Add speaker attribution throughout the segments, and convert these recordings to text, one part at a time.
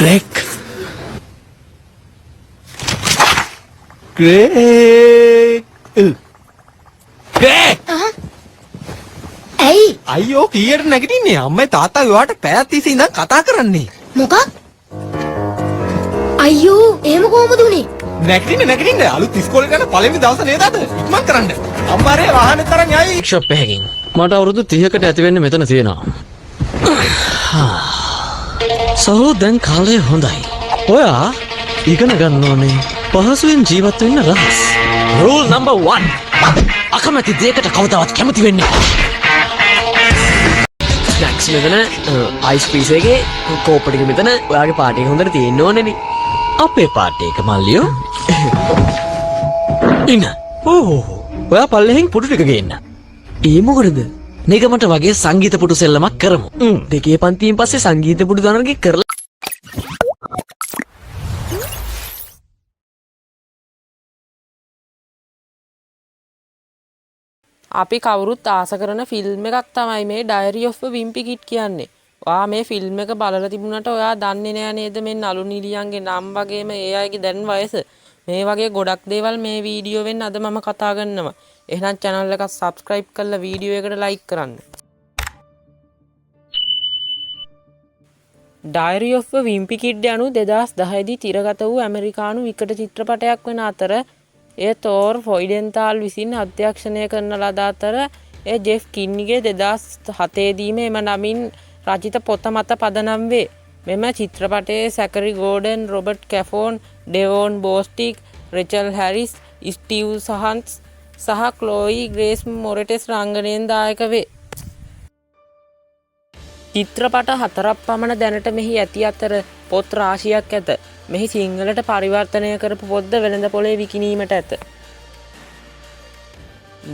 Speaker 1: Greg. Greg. Greg.
Speaker 2: ඇයි?
Speaker 1: අයියෝ කීයට නැගිටින්නේ? අම්මයි තාත්තා ඔයාට පැයක් තිස්සේ ඉඳන් කතා කරන්නේ.
Speaker 2: මොකක්? අයියෝ එහෙම කොහොමද උනේ?
Speaker 1: නැගිටින්න අලුත් ඉස්කෝලේ යන පළවෙනි දවස නේද අද? ඉක්මන් කරන්න. අම්මා රේ වාහනේ තරම් යයි.
Speaker 3: ෂොප් එකකින් මට අවුරුදු 30කට ඇති වෙන්නේ මෙතන තියෙනවා. සහෝ දැන් කාලය හොඳයි. ඔයා ඉගෙන ගන්න ඕනේ පහසුවෙන් ජීවත් වෙන්න රහස්. Rule number 1. අකමැති දෙයකට කවදාවත් කැමති වෙන්නේ නැහැ. ස්නැක්ස් මෙතන අයිස් පීස් එකේ කෝප් ටික මෙතන ඔයාගේ පාටි එක හොඳට තියෙන්න ඕනේනේ. අපේ පාටි එක මල්ලියෝ. ඉන්න. ඔයා පල්ලෙහින් පුඩු ටික ගේන්න. ඒ මොකටද? නිගමට වගේ සංගීත පුටු සෙල්ලමක් කරමු. දෙකේ පන්තියෙන් පස්සේ සංගීත පුටු දනරගේ කරලා
Speaker 4: අපි කවුරුත් ආස කරන ෆිල්ම් එකක් තමයි මේ ඩයරි ඔෆ් විම්පි කිඩ් කියන්නේ. ඔයා මේ ෆිල්ම් එක බලලා තිබුණාට ඔයා දන්නේ නෑ නේද මේ නළු නිලියන්ගේ නම් වගේම ඒ අයගේ දැන් වයස. මේ වගේ ගොඩක් දේවල් මේ වීඩියෝවෙන් අද මම කතා කරනවා. එහෙනම් channel එක subscribe කරලා වීඩියෝ එකට like කරන්න. ඩයරි ඔෆ් විම්පි කිඩ් යනු 2010 දී තිරගත වූ ඇමරිකානු විකට චිත්‍රපටයක් වන අතර එය තෝර් ෆොයිඩෙන්තාල් විසින් අධ්‍යක්ෂණය කරන ලද අතර එය ජෙෆ් කින්නිගේ 2007 දීම එම නමින් රචිත පොත මත පදනම් වේ. මෙම චිත්‍රපටයේ සැකරි ගෝඩන්, රොබර්ට් කැෆෝන්, ඩෙවෝන් බෝස්ටික්, රෙචල් හැරිස්, ස්ටීව් සහන්ස් සහ ක්ලෝයි ග්‍රේස් මොරටෙස් රංගනයෙන් දායක වේ. චිත්‍රපට 4ක් පමණ දැනට මෙහි ඇති අතර පොත් රාශියක් ඇත. මෙහි සිංහලට පරිවර්තනය කරපු පොත්ද වෙළඳ පොලේ විකිණීමට ඇත.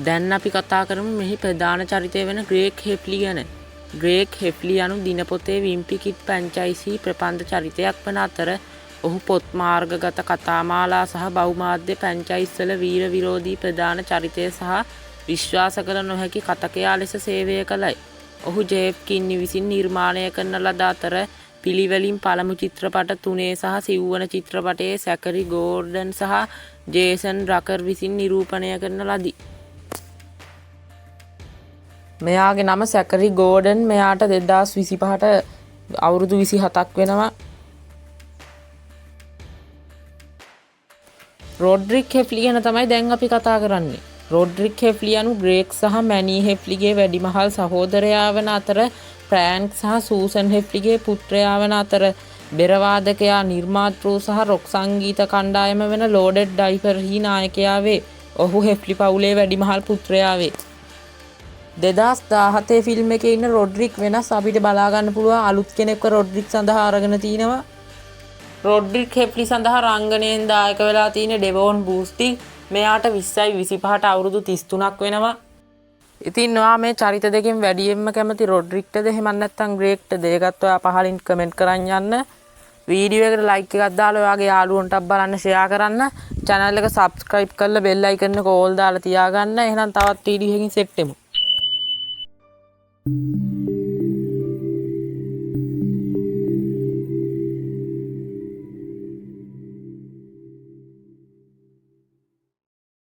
Speaker 4: දැන් අපි කතා කරමු මෙහි ප්‍රධාන චරිතය වෙන ග්‍රේග් හෙෆ්ලි ගැන. ග්‍රේග් හෙෆ්ලි යනු දිනපොතේ විම්පි කිඩ් ෆ්‍රැන්චයිසි ප්‍රබන්ධ චරිතයක් වන අතර ඔහු පොත් මාර්ගගත කතාමාලා සහ බහුමාධ්‍ය ෆ්‍රැන්චයිස්වල වීර විරෝධී ප්‍රධාන චරිතය සහ විශ්වාස කළ නොහැකි කතකයා ලෙස සේවය කළයි. ඔහු ජෙෆ් කින්නි විසින් නිර්මාණය කරන ලද අතර පිළිවෙලින් පළමු චිත්‍රපට 3 සහ සිව්වන චිත්‍රපටයේ සැකරි ගෝර්ඩන් සහ ජේසන් රකර් විසින් නිරූපණය කරන ලදී. මෙයාගේ නම සැකරි ගෝඩන්. මෙයාට 2025ට අවුරුදු 27ක් වෙනවා. රොඩ්රික් හෙෆ්ලි ගැන තමයි දැන් අපි කතා කරන්නේ. රොඩ්රික් හෙෆ්ලි යනු ග්‍රේග් සහ මැනී හෙෆ්ලිගේ වැඩිමහල් සහෝදරයා වන අතර ප්‍රෑන්ක් සහ සූසන් හෙෆ්ලිගේ පුත්‍රයා වන අතර බෙරවාදකයා, නිර්මාතෘ සහ රොක් සංගීත කණ්ඩායම වෙන ලෝඩඩ් ඩයිපර්හි නායකයා වේ. ඔහු හෙෆ්ලි පවුලේ වැඩිමහල් පුත්‍රයා වේ. 2017 ෆිල්ම් එකේ ඉන්න රොඩ්රික් වෙනස් අපිට බලා ගන්න පුළුවන් අලුත් කෙනෙක්ව රොඩ්රික් සඳහා අරගෙන තිනවා. රොඩ්රික් හෙෆ්ලි සඳහා රංගනයෙන් දායක වෙලා තියෙන ඩෙවෝන් බූස්ටික්. මෙයාට 20යි 25ට අවුරුදු 33ක් වෙනවා. ඉතින් ඔයා මේ චරිත දෙකෙන් වැඩියෙන්ම කැමති රොඩ්රික්ටද එහෙම නැත්නම් ග්‍රේග්ටද? ඒකත් ඔයා පහලින් කමෙන්ට් කරන් යන්න. වීඩියෝ එකට ලයික් එකක් දාලා ඔයාගේ යාළුවන්ටත් බලන්න ෂෙයා කරන්න. channel එක subscribe කරලා bell icon එක all දාලා තියාගන්න. එහෙනම් තවත් වීඩියෝ එකකින් සෙට් වෙමු.